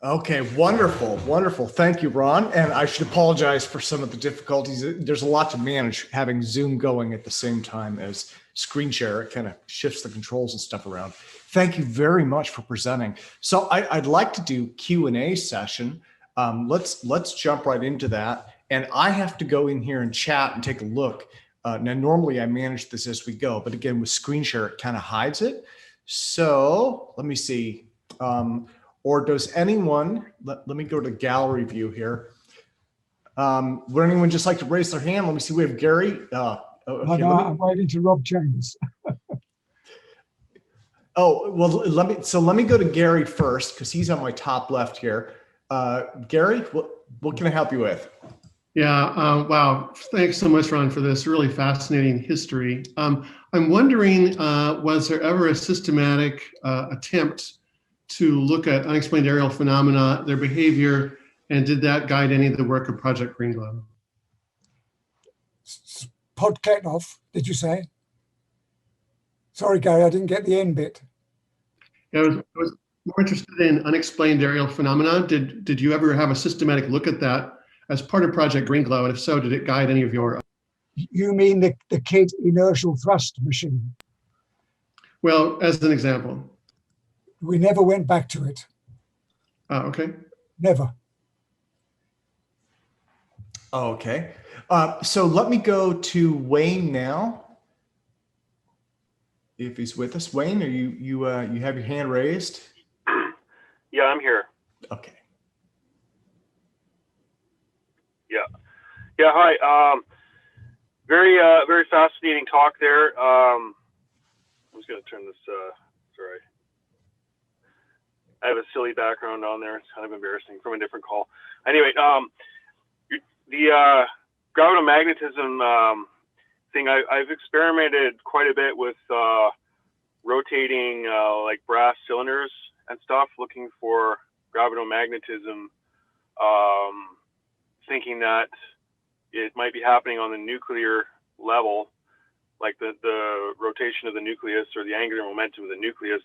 Okay, wonderful, wonderful. Thank you, Ron. And I should apologize for some of the difficulties. There's a lot to manage having Zoom going at the same time as screen share. It kind of shifts the controls and stuff around. Thank you very much for presenting. So I'd like to do Q&A session. Let's jump right into that. And I have to go in here and chat and take a look. Now, normally I manage this as we go, but again, with screen share, it kind of hides it. So let me see. Or does anyone, let me go to gallery view here. Would anyone just like to raise their hand? Let me see, we have Gary. Okay, no, I'm waiting to Rob Chambers. Oh, well, let me go to Gary first because he's on my top left here. Gary, what can I help you with? Yeah, wow. Thanks so much, Ron, for this really fascinating history. I'm wondering, was there ever a systematic attempt to look at unexplained aerial phenomena, their behavior, and did that guide any of the work of Project Greenglow? Podketov, did you say? Sorry, Gary, I didn't get the end bit. Yeah, I was more interested in unexplained aerial phenomena. Did you ever have a systematic look at that as part of Project Greenglow? And if so, did it guide any of your? You mean the KID inertial thrust machine? Well, as an example. We never went back to it. Okay. Never. Okay. So let me go to Wayne now. If he's with us, Wayne, are you have your hand raised? Yeah, I'm here. Okay. Yeah. Yeah. Hi. Very fascinating talk there. I'm just gonna turn this. Sorry. I have a silly background on there. It's kind of embarrassing from a different call. Anyway, the gravitomagnetism thing, I've experimented quite a bit with rotating like brass cylinders and stuff, looking for gravitomagnetism, thinking that it might be happening on the nuclear level, like the rotation of the nucleus or the angular momentum of the nucleus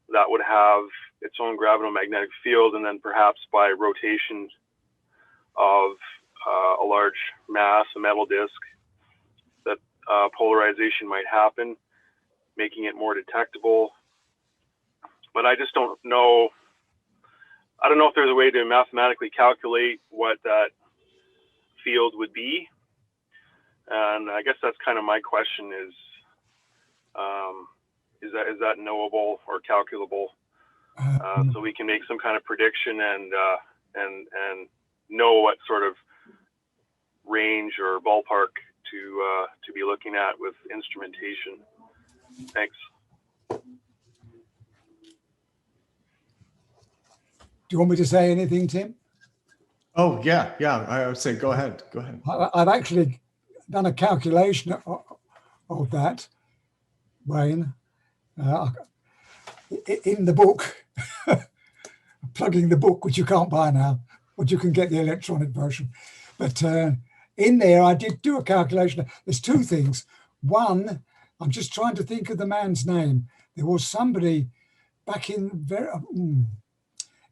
that would have its own gravitomagnetic field, and then perhaps by rotation of a large mass, a metal disk, that polarization might happen, making it more detectable. But I just don't know. I don't know if there's a way to mathematically calculate what that field would be. And I guess that's kind of my question is that knowable or calculable, so we can make some kind of prediction and know what sort of range or ballpark to be looking at with instrumentation. Thanks. Do you want me to say anything, Tim? Oh yeah, I would say go ahead. Go ahead. I've actually done a calculation of that, Wayne. In the book, plugging the book, which you can't buy now, but you can get the electronic version. But in there, I did do a calculation. There's two things. One, I'm just trying to think of the man's name. There was somebody back in the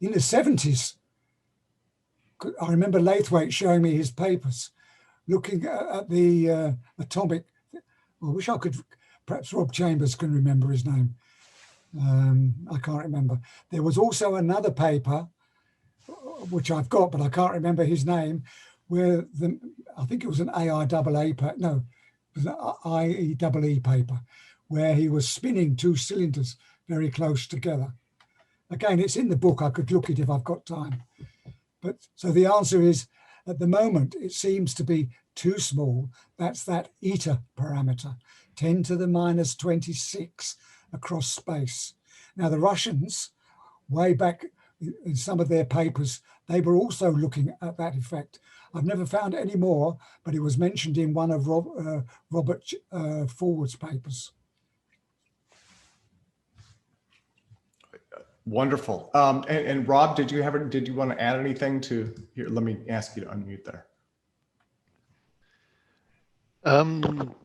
70s. I remember Lathwaite showing me his papers, looking at the atomic. I wish I could. Perhaps Rob Chambers can remember his name. I can't remember. There was also another paper, which I've got, but I can't remember his name, where I think it was an AIAA paper. No, it was an IEEE paper, where he was spinning two cylinders very close together. Again, it's in the book. I could look it if I've got time. But so the answer is, at the moment, it seems to be too small. That's that eta parameter, 10 to the minus 26 across space. Now, the Russians, way back in some of their papers, they were also looking at that effect. I've never found any more, but it was mentioned in one of Robert Forward's papers. Wonderful. And Rob, did you want to add anything to here? Let me ask you to unmute there.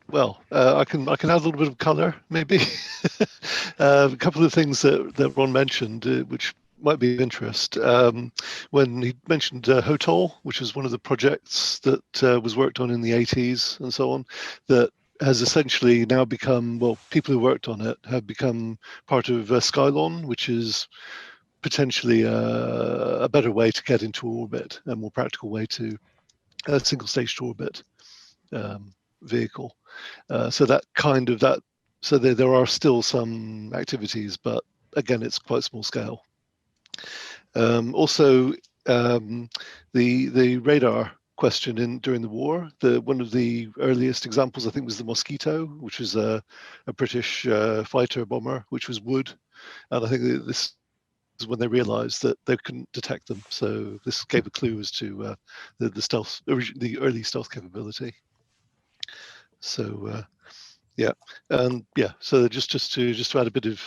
Well, I can add a little bit of color, maybe. A couple of things that Ron mentioned, which might be of interest. When he mentioned HOTOL, which was one of the projects that was worked on in the 80s and so on, that has essentially now become, well, people who worked on it have become part of Skylon, which is potentially a better way to get into orbit, a more practical way to a single stage to orbit vehicle. So that kind of that, so there are still some activities, but again, it's quite small scale. Also, the radar question during the war, one of the earliest examples I think was the Mosquito, which was a British fighter bomber, which was wood, and I think this is when they realized that they couldn't detect them. So this gave a clue as to the stealth, the early stealth capability. So yeah, and yeah, so just to add a bit of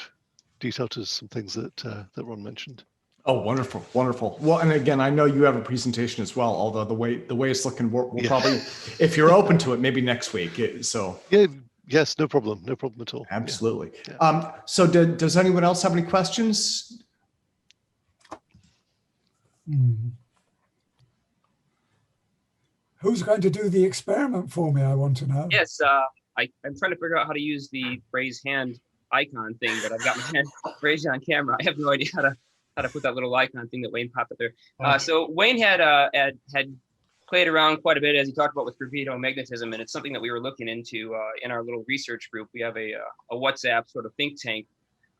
detail to some things that Ron mentioned. Oh, wonderful, wonderful. Well, and again, I know you have a presentation as well. Although the way it's looking, we'll probably, if you're open to it, maybe next week. So yeah, yes, no problem at all. Absolutely. Yeah. So does anyone else have any questions? Who's going to do the experiment for me? I want to know. Yes, I'm trying to figure out how to use the raise hand icon thing, but I've got my hand raised on camera. I have no idea how to put that little icon thing that Wayne popped up there. So Wayne had played around quite a bit, as he talked about, with gravitomagnetism, and it's something that we were looking into in our little research group. We have a WhatsApp sort of think tank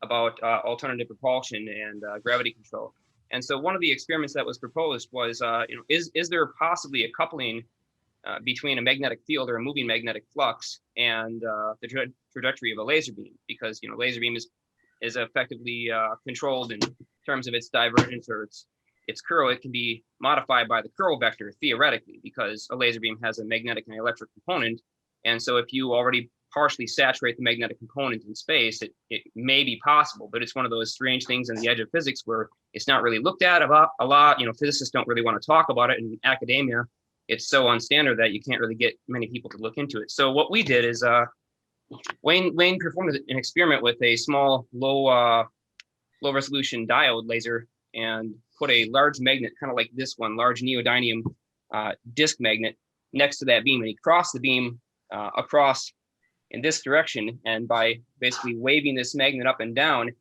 about alternative propulsion and gravity control. And so one of the experiments that was proposed was, is there possibly a coupling between a magnetic field or a moving magnetic flux and the trajectory of a laser beam? Because laser beam is effectively controlled in terms of its divergence or its curl. It can be modified by the curl vector theoretically, because a laser beam has a magnetic and electric component. And so if you already partially saturate the magnetic component in space, it may be possible, but it's one of those strange things on the edge of physics where it's not really looked at a lot. Physicists don't really want to talk about it. In academia, it's so unstandard that you can't really get many people to look into it. So what we did is Wayne performed an experiment with a small low resolution diode laser and put a large magnet, kind of like this one, large neodymium disk magnet, next to that beam, and he crossed the beam across in this direction, and by basically waving this magnet up and down,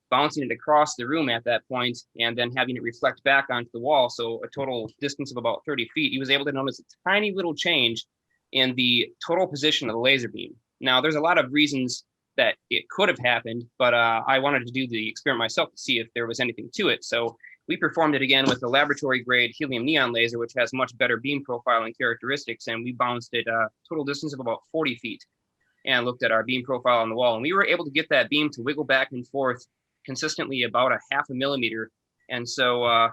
bouncing it across the room at that point, and then having it reflect back onto the wall, so a total distance of about 30 feet, he was able to notice a tiny little change in the total position of the laser beam. Now, there's a lot of reasons that it could have happened, but I wanted to do the experiment myself to see if there was anything to it. So we performed it again with a laboratory grade helium neon laser, which has much better beam profile and characteristics, and we bounced it a total distance of about 40 feet and looked at our beam profile on the wall. And we were able to get that beam to wiggle back and forth consistently about 0.5 millimeter. And so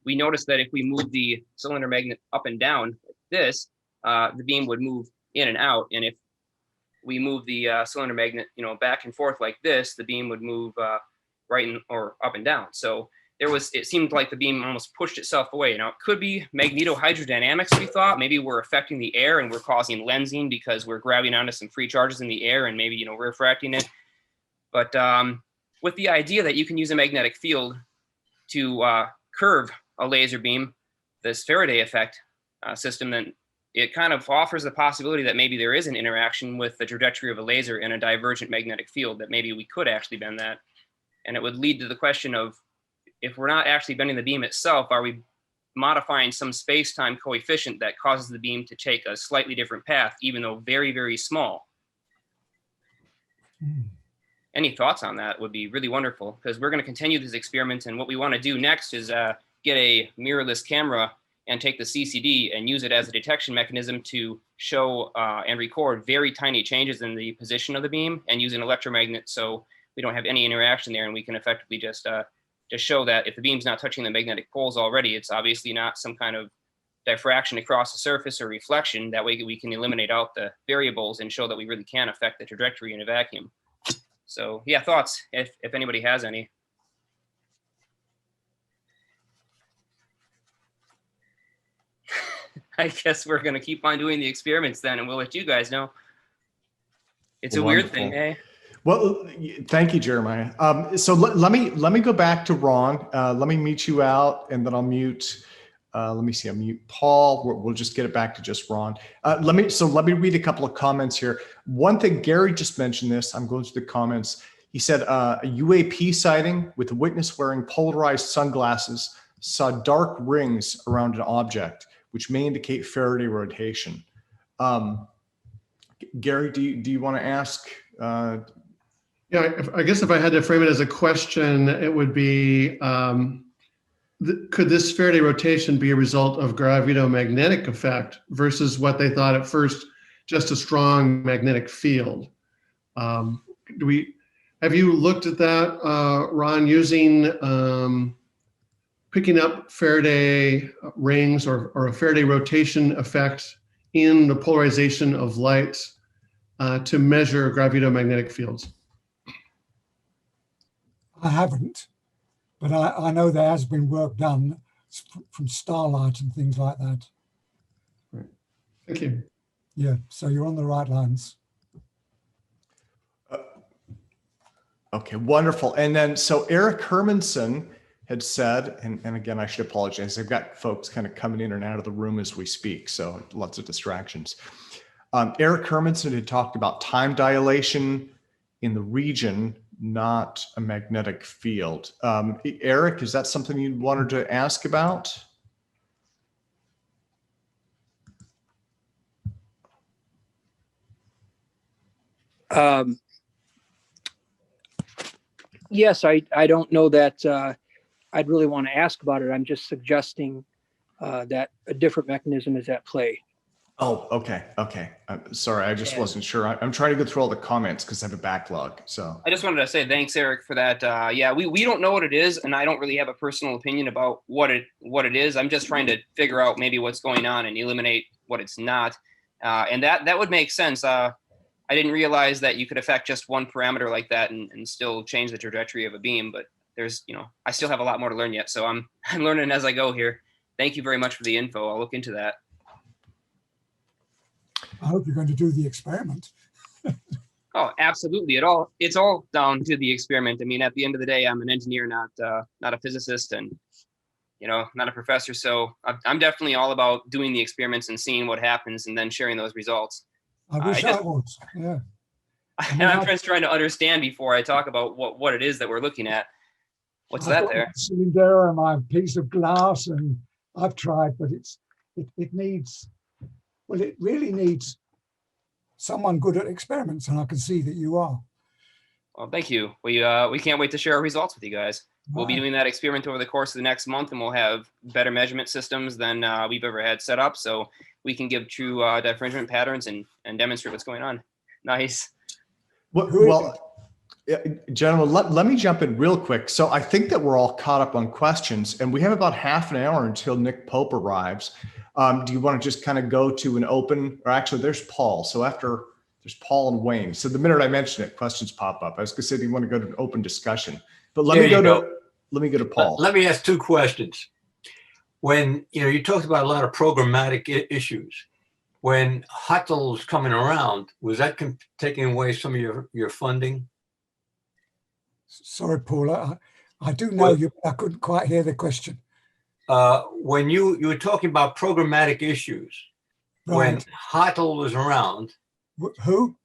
we noticed that if we move the cylinder magnet up and down like this, the beam would move in and out. And if we move the cylinder magnet, back and forth like this, the beam would move right or up and down. So it seemed like the beam almost pushed itself away. Now, it could be magnetohydrodynamics, we thought. Maybe we're affecting the air and we're causing lensing because we're grabbing onto some free charges in the air and maybe, refracting it. But with the idea that you can use a magnetic field to curve a laser beam, this Faraday effect system, then it kind of offers the possibility that maybe there is an interaction with the trajectory of a laser in a divergent magnetic field, that maybe we could actually bend that. And it would lead to the question of, if we're not actually bending the beam itself, are we modifying some space-time coefficient that causes the beam to take a slightly different path, even though very, very small? Any thoughts on that would be really wonderful, because we're going to continue this experiment. And what we want to do next is get a mirrorless camera and take the CCD and use it as a detection mechanism to show and record very tiny changes in the position of the beam, and use an electromagnet so we don't have any interaction there, and we can effectively just show that if the beam's not touching the magnetic poles already, it's obviously not some kind of diffraction across the surface or reflection. That way we can eliminate out the variables and show that we really can affect the trajectory in a vacuum. So yeah, thoughts, if anybody has any. I guess we're going to keep on doing the experiments then, and we'll let you guys know. It's a weird thing, eh? Well, thank you, Jeremiah. So let me go back to Ron. Let me mute you out, and then I'll mute. Let me see. I'll mute Paul. We'll just get it back to just Ron. Let me read a couple of comments here. One thing, Gary just mentioned this. I'm going through the comments. He said a UAP sighting with a witness wearing polarized sunglasses saw dark rings around an object, which may indicate Faraday rotation. Gary, do you want to ask? Yeah, I guess if I had to frame it as a question, it would be, could this Faraday rotation be a result of gravitomagnetic effect versus what they thought at first, just a strong magnetic field? Have you looked at that, Ron, using picking up Faraday rings or a Faraday rotation effect in the polarization of light to measure gravitomagnetic fields? I haven't, but I know there has been work done from starlight and things like that. Right. Thank you. Yeah, so you're on the right lines. Okay, wonderful. And then, so Eric Hermanson had said, and again, I should apologize. I've got folks kind of coming in and out of the room as we speak, so lots of distractions. Eric Hermanson had talked about time dilation in the region, not a magnetic field. Eric, is that something you wanted to ask about? Yes, I don't know that I'd really want to ask about it. I'm just suggesting that a different mechanism is at play. Oh, okay. Sorry, I just wasn't sure. I'm trying to go through all the comments because I have a backlog. So I just wanted to say thanks, Eric, for that. Yeah, we don't know what it is, and I don't really have a personal opinion about what it is. I'm just trying to figure out maybe what's going on and eliminate what it's not, and that would make sense. I didn't realize that you could affect just one parameter like that and still change the trajectory of a beam. But there's, I still have a lot more to learn yet, so I'm learning as I go here. Thank you very much for the info. I'll look into that. I hope you're going to do the experiment. Oh, absolutely. It's all down to the experiment. I mean, at the end of the day, I'm an engineer, not a physicist, and not a professor. So I'm definitely all about doing the experiments and seeing what happens, and then sharing those results. I wish I was. Yeah. I'm just trying to understand before I talk about what it is that we're looking at. What's that there? Cylinder and my piece of glass, and I've tried, but it needs. Well, it really needs someone good at experiments, and I can see that you are. Well, thank you. We can't wait to share our results with you guys. We'll be doing that experiment over the course of the next month, and we'll have better measurement systems than we've ever had set up, so we can give true differentiation patterns and demonstrate what's going on. Nice. Well, gentlemen, let me jump in real quick. So I think that we're all caught up on questions, and we have about half an hour until Nick Pope arrives. Do you want to just kind of go to an open, or actually there's Paul. So after there's Paul and Wayne. So the minute I mention it, questions pop up. I was going to say, do you want to go to an open discussion? But let me go to Paul. Let me ask two questions. When you talked about a lot of programmatic issues, when Huttle was coming around, was that taking away some of your funding? Sorry, Paula. I do know you, but I couldn't quite hear the question. When you were talking about programmatic issues, right. When Huttle was around, who?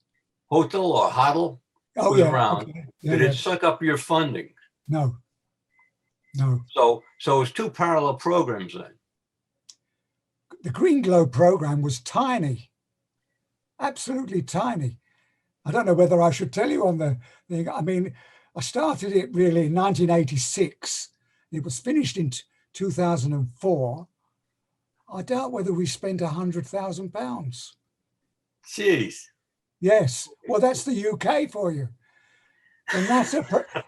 Hotel or Huttle was around. Okay. Did it suck up your funding? No. So it's two parallel programs then. The Greenglow program was tiny, absolutely tiny. I don't know whether I should tell you on the thing. I mean, I started it really in 1986. It was finished in 2004. I doubt whether we spent £100,000. Jeez. Yes. Well, that's the UK for you. The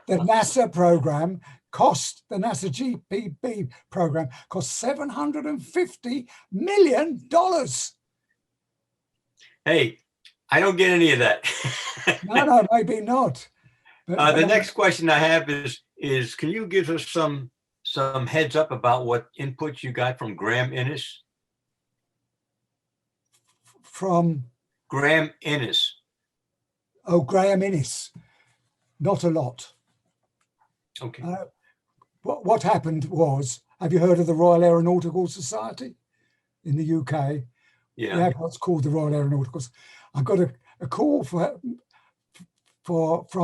NASA program cost, the NASA GPB program cost $750 million. Hey, I don't get any of that. No, maybe not. But, the next question I have is can you give us some heads up about what inputs you got from Graham Innes? From? Graham Innes. Oh, Graham Innes. not a lot. Okay. What happened was, have you heard of the Royal Aeronautical Society in the UK? Yeah. We had what's called the Royal Aeronautical. I got a call from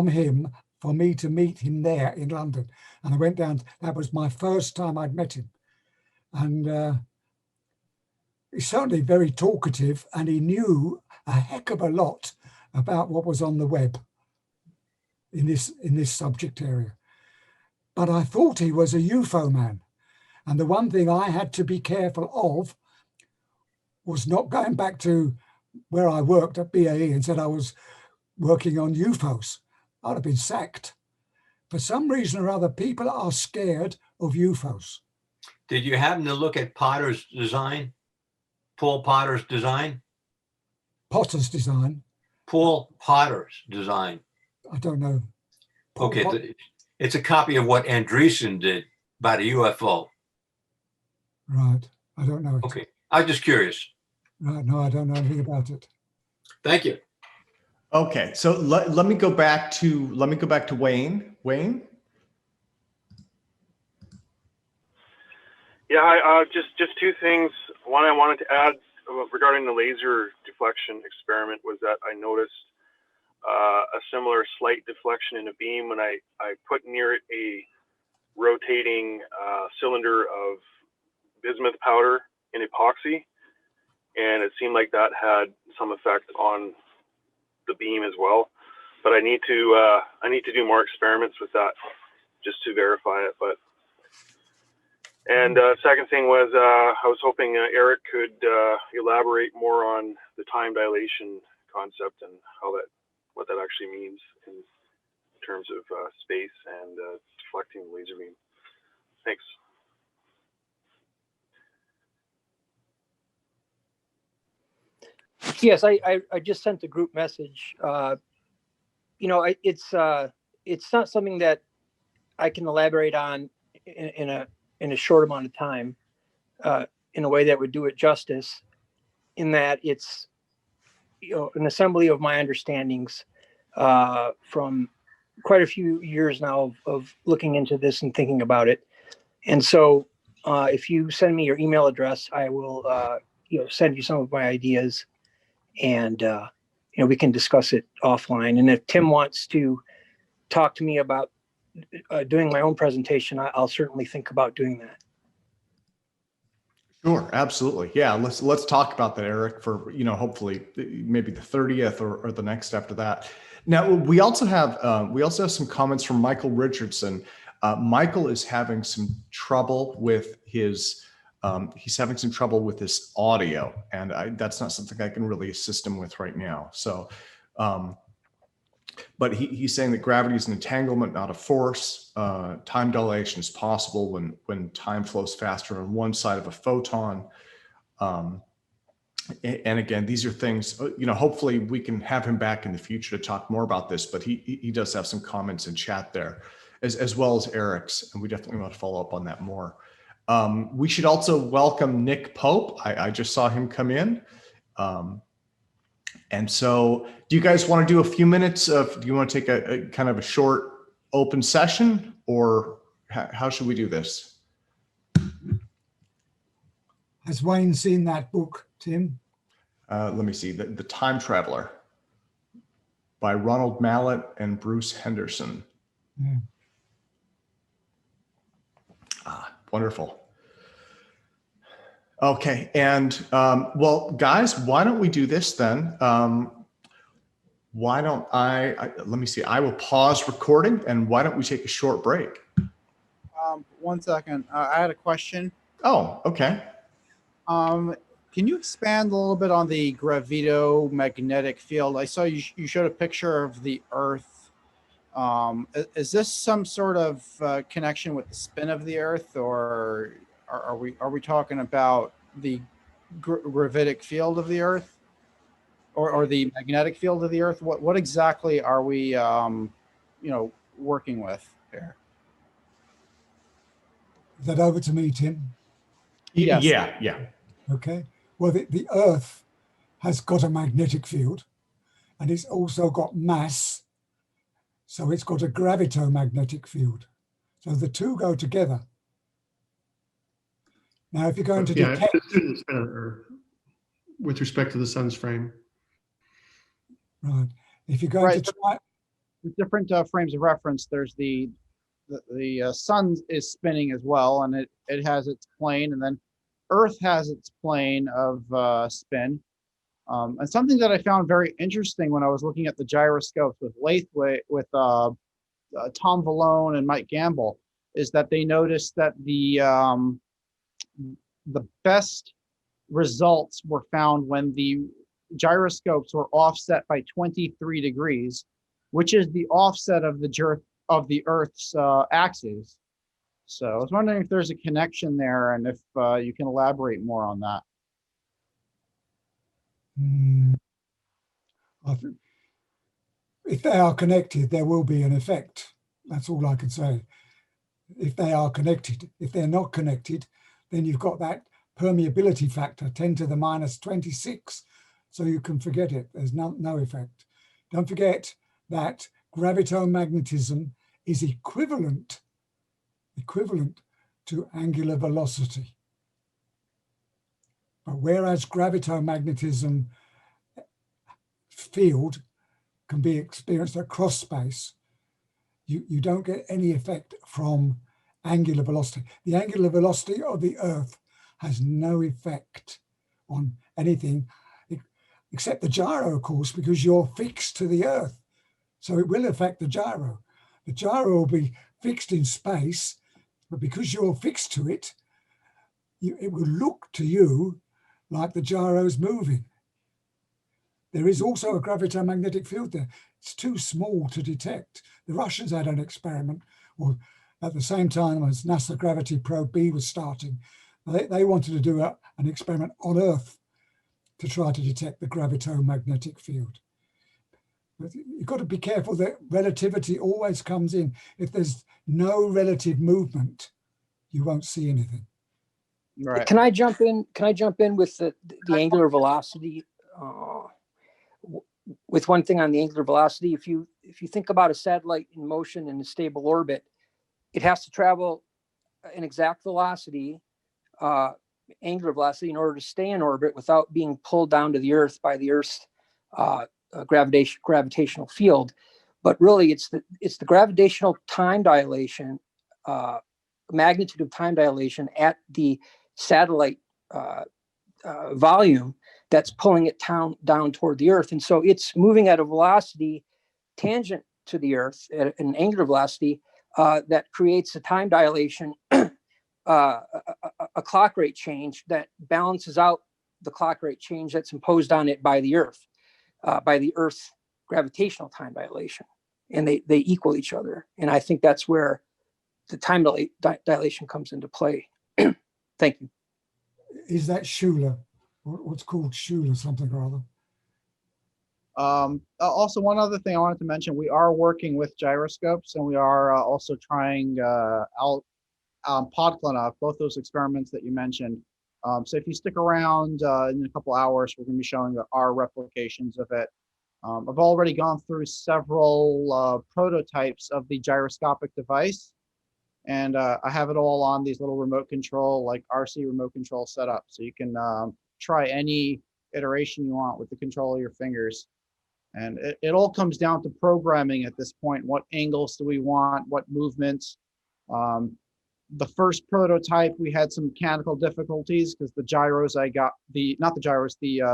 him for me to meet him there in London, and I went down. That was my first time I'd met him, and he's certainly very talkative, and he knew a heck of a lot about what was on the web in this subject area. But I thought he was a UFO man, and the one thing I had to be careful of was not going back to where I worked at BAE and said I was working on UFOs. I'd have been sacked. For some reason or other, people are scared of UFOs. Did you happen to look at Potter's design? Paul Potter's design? Potter's design? Paul Potter's design. I don't know. Okay, it's a copy of what Andreessen did about a UFO. Right, I don't know it. Okay, I was just curious. Right, no, I don't know anything about it. Thank you. Okay, so let me go back to Wayne. Wayne. Yeah, just two things. One I wanted to add regarding the laser deflection experiment was that I noticed a similar slight deflection in a beam when I put near it a rotating cylinder of bismuth powder in epoxy, and it seemed like that had some effect on the beam as well. But I need to do more experiments with that just to verify it. And second thing was I was hoping Eric could elaborate more on the time dilation concept and what that actually means in terms of space and deflecting the laser beam. Thanks. Yes, I just sent the group message. You know, it's not something that I can elaborate on in a short amount of time in a way that would do it justice, in that it's, you know, an assembly of my understandings from quite a few years now of looking into this and thinking about it. And so if you send me your email address, I will send you some of my ideas, and we can discuss it offline. And if Tim wants to talk to me about doing my own presentation, I'll certainly think about doing that. Sure, absolutely. Yeah, let's talk about that, Eric, for hopefully maybe the 30th or the next after that. Now we also have some comments from Michael Richardson. Michael is having some trouble with his audio, and that's not something I can really assist him with right now. So, but he's saying that gravity is an entanglement, not a force. Time dilation is possible when time flows faster on one side of a photon. And again, these are things, hopefully we can have him back in the future to talk more about this, but he does have some comments in chat there, as well as Eric's, and we definitely want to follow up on that more. We should also welcome Nick Pope. I just saw him come in. And so do you guys want to do a few minutes do you want to take a kind of a short open session, or how should we do this? Has Wayne seen that book, Tim? Let me see, The Time Traveler by Ronald Mallett and Bruce Henderson. Yeah. Wonderful. Okay, and well, guys, why don't we do this then? Why don't let me see, I will pause recording, and why don't we take a short break? 1 second. I had a question. Oh, okay. Can you expand a little bit on the gravitomagnetic field? I saw you showed a picture of the Earth. Is this some sort of connection with the spin of the Earth, or are we talking about the gravitic field of the Earth, or the magnetic field of the Earth? What exactly are we working with here? Is that over to me, Tim? Yes. Yeah. Okay. Well, the Earth has got a magnetic field, and it's also got mass So it's got a gravitomagnetic field. So the two go together. Now, if you're going to Yeah, detect, the student spin on Earth with respect to the sun's frame. right, if you're going Right. to try, Different frames of reference. There's the sun is spinning as well, and it has its plane, and then Earth has its plane of spin. And something that I found very interesting when I was looking at the gyroscopes with Tom Vallone and Mike Gamble is that they noticed that the best results were found when the gyroscopes were offset by 23 degrees, which is the offset of the Earth's axis. So I was wondering if there's a connection there, and if you can elaborate more on that. I think if they are connected, there will be an effect. That's all I can say. If they are connected, if they're not connected, then you've got that permeability factor, 10 to the minus 26. So you can forget it. There's no effect. Don't forget that gravitomagnetism is equivalent to angular velocity. But whereas gravitomagnetism field can be experienced across space, you don't get any effect from angular velocity. The angular velocity of the Earth has no effect on anything except the gyro, of course, because you're fixed to the Earth. So it will affect the gyro. The gyro will be fixed in space, but because you're fixed to it, it will look to you like the gyro's moving. There is also a gravitomagnetic field there. It's too small to detect. The Russians had an experiment, or at the same time as NASA Gravity Probe B was starting, they wanted to do an experiment on Earth to try to detect the gravitomagnetic field. But you've got to be careful that relativity always comes in. If there's no relative movement, you won't see anything. Right. Can I jump in? Can I jump in with the angular velocity? With one thing on the angular velocity, if you think about a satellite in motion in a stable orbit, it has to travel an exact velocity, angular velocity, in order to stay in orbit without being pulled down to the Earth by the Earth's gravitational field. But really, it's the gravitational time dilation, magnitude of time dilation at the satellite volume that's pulling it down toward the Earth. And so it's moving at a velocity tangent to the Earth at an angular velocity that creates a time dilation, a clock rate change that balances out the clock rate change that's imposed on it by the Earth's gravitational time dilation. And they equal each other. And I think that's where the time dilation comes into play. Thank you. Is that Schuler? What's called Schuler something or other? Also, one other thing I wanted to mention, we are working with gyroscopes, and we are also trying out Podklanov, both those experiments that you mentioned. So if you stick around in a couple hours, we're going to be showing our replications of it. I've already gone through several prototypes of the gyroscopic device, and I have it all on these little remote control, like RC remote control setup. So you can try any iteration you want with the control of your fingers. And it all comes down to programming at this point. What angles do we want? What movements? The first prototype, we had some mechanical difficulties because the gyros I got, the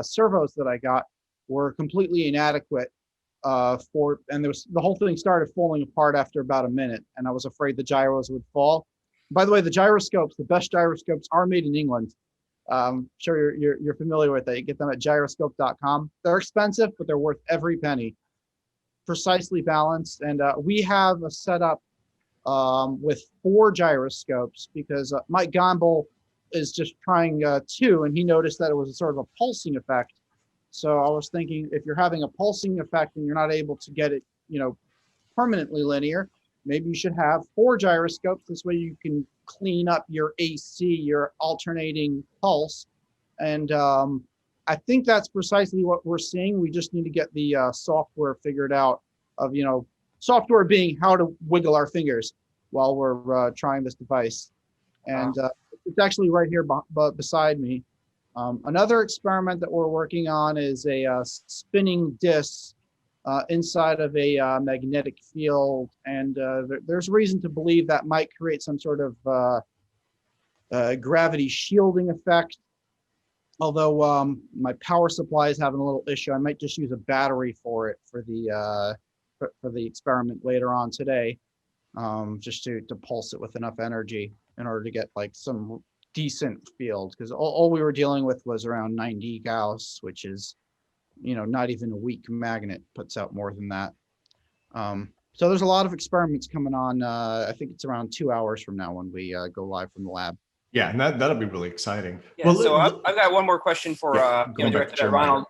servos that I got were completely inadequate and the whole thing started falling apart after about a minute, and I was afraid the gyros would fall. By the way, the gyroscopes, the best gyroscopes are made in England. I'm sure you're familiar with that. You get them at gyroscope.com. They're expensive, but they're worth every penny. Precisely balanced, and we have a setup with 4 gyroscopes because Mike Gamble is just trying 2, and he noticed that it was a sort of a pulsing effect. So I was thinking, if you're having a pulsing effect and you're not able to get it, permanently linear, maybe you should have 4 gyroscopes. This way you can clean up your AC, your alternating pulse. And I think that's precisely what we're seeing. We just need to get the software figured out of, software being how to wiggle our fingers while we're trying this device. And it's actually right here beside me. Another experiment that we're working on is a spinning disc inside of a magnetic field. And there's reason to believe that might create some sort of gravity shielding effect. Although my power supply is having a little issue, I might just use a battery for it for the experiment later on today, just to pulse it with enough energy in order to get like some decent field, because all we were dealing with was around 90 Gauss, which is, you know, not even a weak magnet puts out more than that. So there's a lot of experiments coming on. I think it's around 2 hours from now when we go live from the lab. Yeah, and that'll be really exciting. Yeah, well, so I've got one more question for directed at Ronald.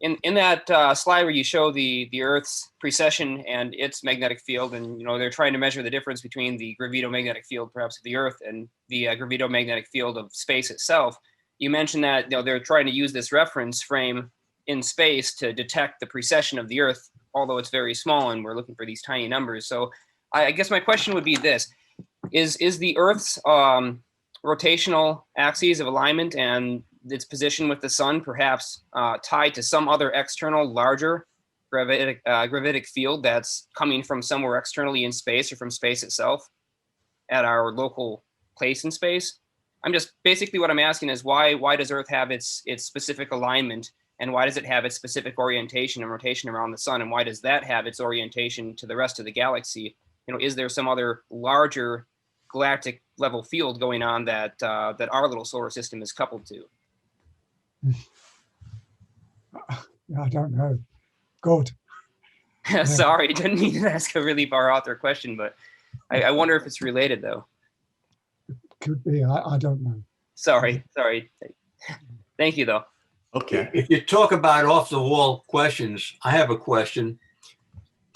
In that slide where you show the Earth's precession and its magnetic field, and they're trying to measure the difference between the gravitomagnetic field perhaps of the Earth and the gravitomagnetic field of space itself. You mentioned that they're trying to use this reference frame in space to detect the precession of the Earth, although it's very small and we're looking for these tiny numbers. So I guess my question would be this: is the Earth's rotational axes of alignment and its position with the sun perhaps tied to some other external larger gravitic field that's coming from somewhere externally in space or from space itself at our local place in space? I'm just basically what I'm asking is why does Earth have its specific alignment, and why does it have its specific orientation and rotation around the sun, and why does that have its orientation to the rest of the galaxy? Is there some other larger galactic level field going on that that our little solar system is coupled to? I don't know. Good. Sorry, didn't mean to ask a really far out there question, but I wonder if it's related though. Could be. I don't know. Sorry. Thank you though. Okay. If you talk about off the wall questions, I have a question.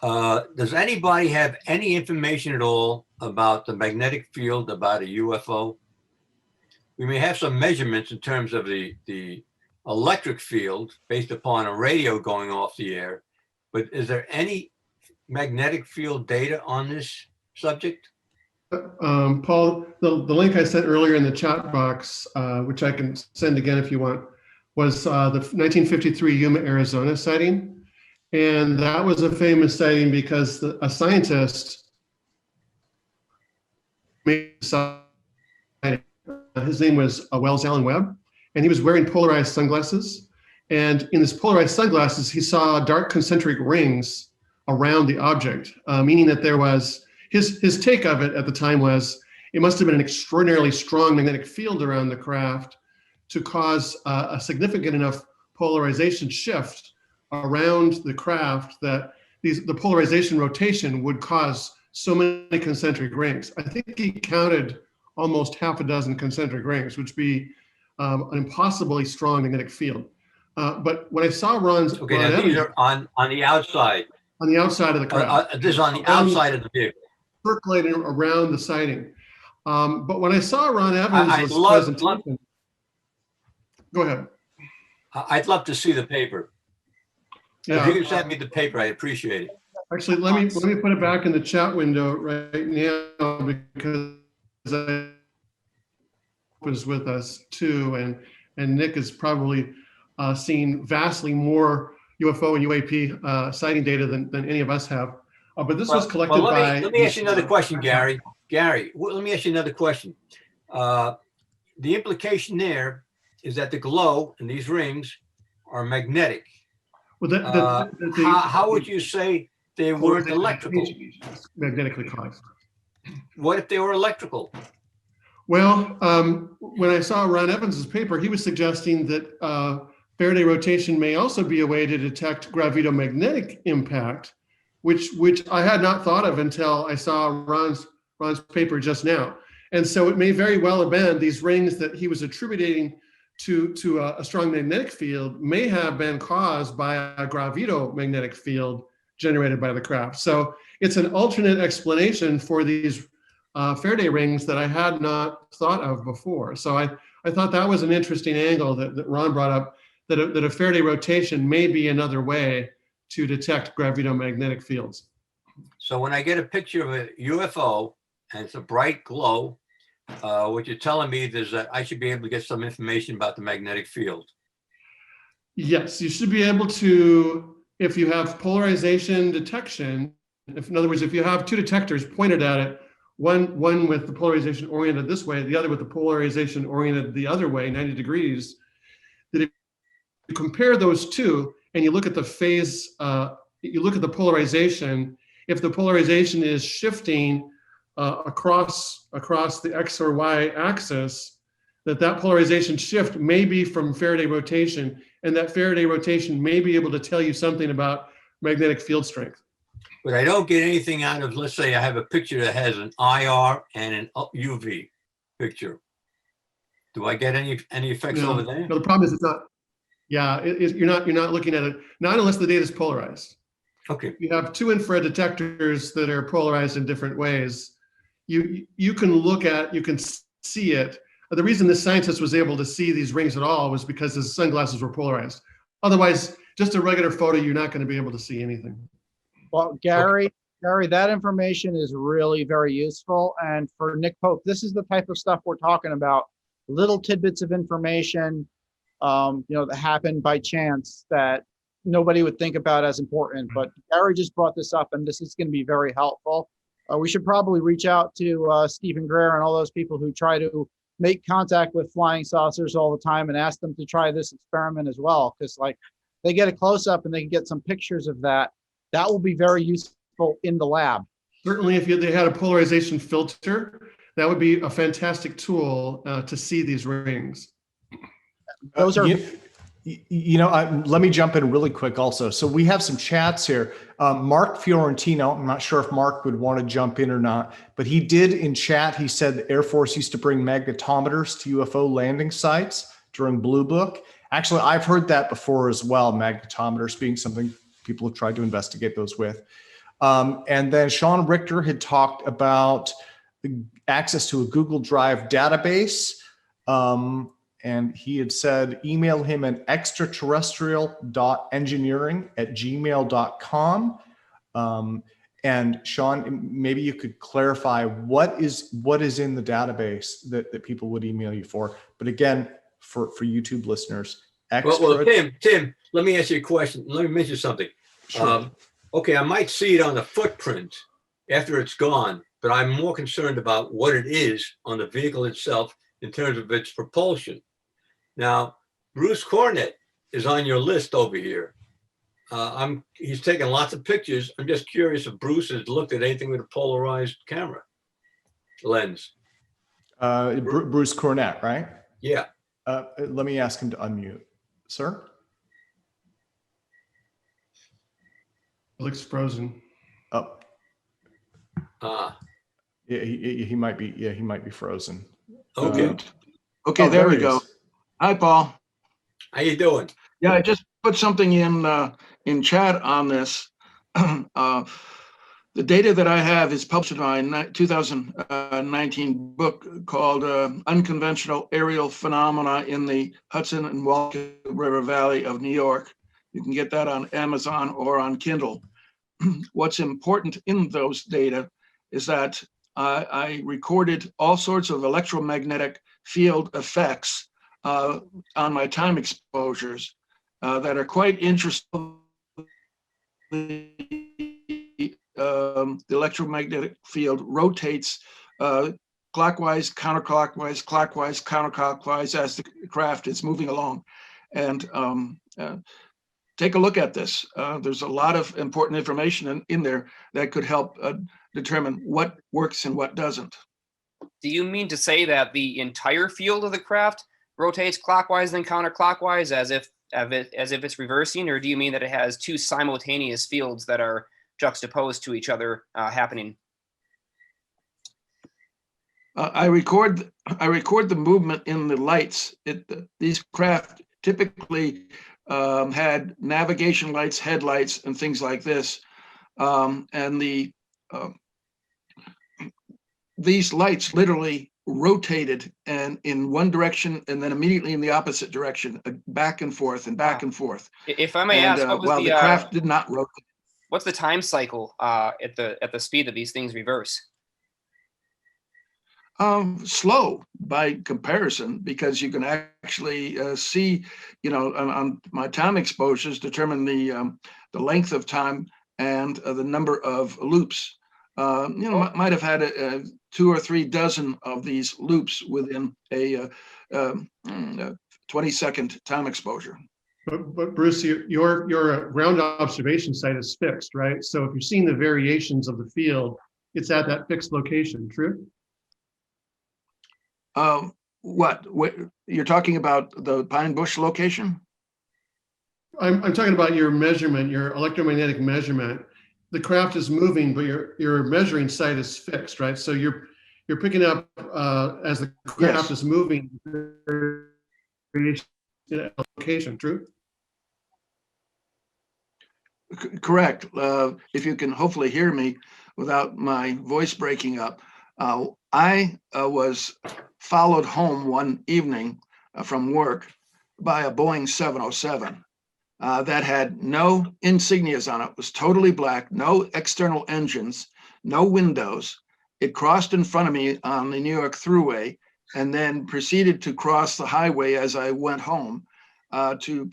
Does anybody have any information at all about the magnetic field about a UFO? We may have some measurements in terms of the electric field based upon a radio going off the air, but is there any magnetic field data on this subject? Paul, the link I sent earlier in the chat box, which I can send again if you want, was the 1953 Yuma, Arizona sighting. And that was a famous sighting because a scientist made a sighting. His name was Wells Allen Webb, and he was wearing polarized sunglasses. And in his polarized sunglasses, he saw dark concentric rings around the object, meaning that there was, his take of it at the time was, it must have been an extraordinarily strong magnetic field around the craft to cause a significant enough polarization shift around the craft that the polarization rotation would cause so many concentric rings. I think he counted almost half a dozen concentric rings, which would be an impossibly strong magnetic field. But when I saw Ron's, these are on the outside. On the outside of the craft. This is on the outside of the vehicle. Circulating around the sighting. But when I saw Ron Evans' presentation, go ahead. I'd love to see the paper. Yeah. If you can send me the paper, I appreciate it. Actually, let me put it back in the chat window right now, because I was with us too, and Nick has probably seen vastly more UFO and UAP sighting data than any of us have. But this was collected by. Let me ask you another question, Gary. Gary, let me ask you another question. The implication is that the glow in these rings are magnetic. Well, how would you say they weren't electrical? Magnetically caused. What if they were electrical? Well, when I saw Ron Evans' paper, he was suggesting that Faraday rotation may also be a way to detect gravitomagnetic impact, which I had not thought of until I saw Ron's paper just now. And so it may very well have been these rings that he was attributing to a strong magnetic field may have been caused by a gravitomagnetic field generated by the craft. So it's an alternate explanation for these Faraday rings that I had not thought of before. So I thought that was an interesting angle that Ron brought up, that a Faraday rotation may be another way to detect gravitomagnetic fields. So when I get a picture of a UFO and it's a bright glow, what you're telling me is that I should be able to get some information about the magnetic field. Yes, you should be able to, if you have polarization detection, in other words, if you have two detectors pointed at it, one with the polarization oriented this way, the other with the polarization oriented the other way, 90 degrees, that if you compare those two and you look at the phase, you look at the polarization, if the polarization is shifting across the X or Y axis, that polarization shift may be from Faraday rotation, and that Faraday rotation may be able to tell you something about magnetic field strength. But I don't get anything out of, let's say I have a picture that has an IR and an UV picture. Do I get any effects over there? No, the problem is it's not. Yeah, you're not looking at it, not unless the data is polarized. Okay. You have two infrared detectors that are polarized in different ways. You can see it. The reason this scientist was able to see these rings at all was because his sunglasses were polarized. Otherwise, just a regular photo, you're not going to be able to see anything. Well, Gary, that information is really very useful. And for Nick Pope, this is the type of stuff we're talking about. Little tidbits of information, that happen by chance that nobody would think about as important. But Gary just brought this up, and this is going to be very helpful. We should probably reach out to Stephen Greer and all those people who try to make contact with flying saucers all the time and ask them to try this experiment as well. Because like they get a close up and they can get some pictures of that. That will be very useful in the lab. Certainly, if they had a polarization filter, that would be a fantastic tool to see these rings. Those are, let me jump in really quick also. So we have some chats here. Mark Fiorentino, I'm not sure if Mark would want to jump in or not, but he did in chat, he said the Air Force used to bring magnetometers to UFO landing sites during Blue Book. Actually, I've heard that before as well, magnetometers being something people have tried to investigate those with. And then Sean Richter had talked about access to a Google Drive database. And he had said, email him at extraterrestrial.engineering@gmail.com. And Sean, maybe you could clarify what is in the database that people would email you for. But again, for YouTube listeners, Well, Tim, let me ask you a question. Let me mention something. Sure. Okay, I might see it on the footprint after it's gone, but I'm more concerned about what it is on the vehicle itself in terms of its propulsion. Now, Bruce Cornett is on your list over here. He's taken lots of pictures. I'm just curious if Bruce has looked at anything with a polarized camera lens. Bruce Cornett, right? Yeah. Let me ask him to unmute, sir. It looks frozen. Oh. Yeah, he might be. Yeah, he might be frozen. Okay. Okay, there we go. Hi, Paul. How you doing? Yeah, I just put something in chat on this. The data that I have is published in my 2019 book called Unconventional Aerial Phenomena in the Hudson and Walker River Valley of New York. You can get that on Amazon or on Kindle. What's important in those data is that I recorded all sorts of electromagnetic field effects on my time exposures that are quite interesting. The electromagnetic field rotates clockwise, counterclockwise, clockwise, counterclockwise as the craft is moving along. And take a look at this. There's a lot of important information in there that could help determine what works and what doesn't. Do you mean to say that the entire field of the craft rotates clockwise then counterclockwise as if it's reversing, or do you mean that it has two simultaneous fields that are juxtaposed to each other happening? I record the movement in the lights. These craft typically had navigation lights, headlights, and things like this. And these lights literally rotated and in one direction and then immediately in the opposite direction, back and forth and back and forth. If I may ask, what was while the craft did not rotate. what's the time cycle at the speed that these things reverse? Slow by comparison, because you can actually see, on my time exposures, determine the length of time and the number of loops. Might have had 2 or 3 dozen of these loops within a 20-second time exposure. But Bruce, your ground observation site is fixed, right? So if you're seeing the variations of the field, it's at that fixed location, true? What you're talking about, the Pine Bush location? I'm talking about your measurement, your electromagnetic measurement. The craft is moving, but your measuring site is fixed, right? So you're picking up as the craft is moving in a location, true? Correct. If you can hopefully hear me without my voice breaking up. I was followed home one evening from work by a Boeing 707 that had no insignias on it. It was totally black, no external engines, no windows. It crossed in front of me on the New York Thruway and then proceeded to cross the highway as I went home to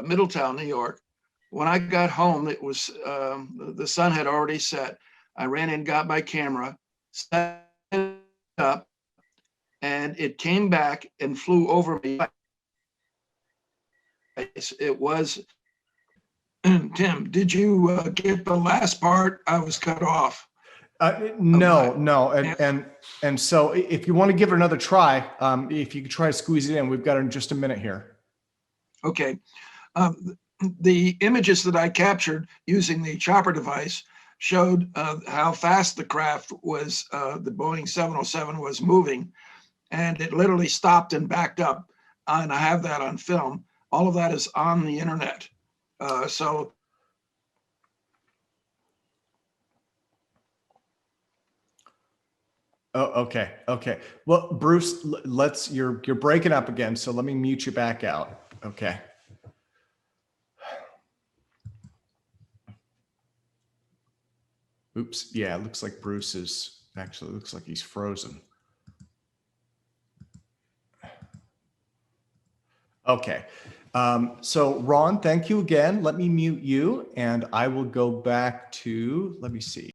Middletown, New York. When I got home, it was the sun had already set. I ran in, got my camera, set it up, and it came back and flew over me. It was, Tim, did you get the last part? I was cut off. No. And so if you want to give it another try, if you could try to squeeze it in, we've got it in just a minute here. Okay. The images that I captured using the chopper device showed how fast the craft was, the Boeing 707 was moving, and it literally stopped and backed up. And I have that on film. All of that is on the internet. So Oh, okay. Well, Bruce, you're breaking up again, so let me mute you back out. Okay. Oops. Yeah, it looks like Bruce is actually looks like he's frozen. Okay. So Ron, thank you again. Let me mute you and I will go back to, let me see.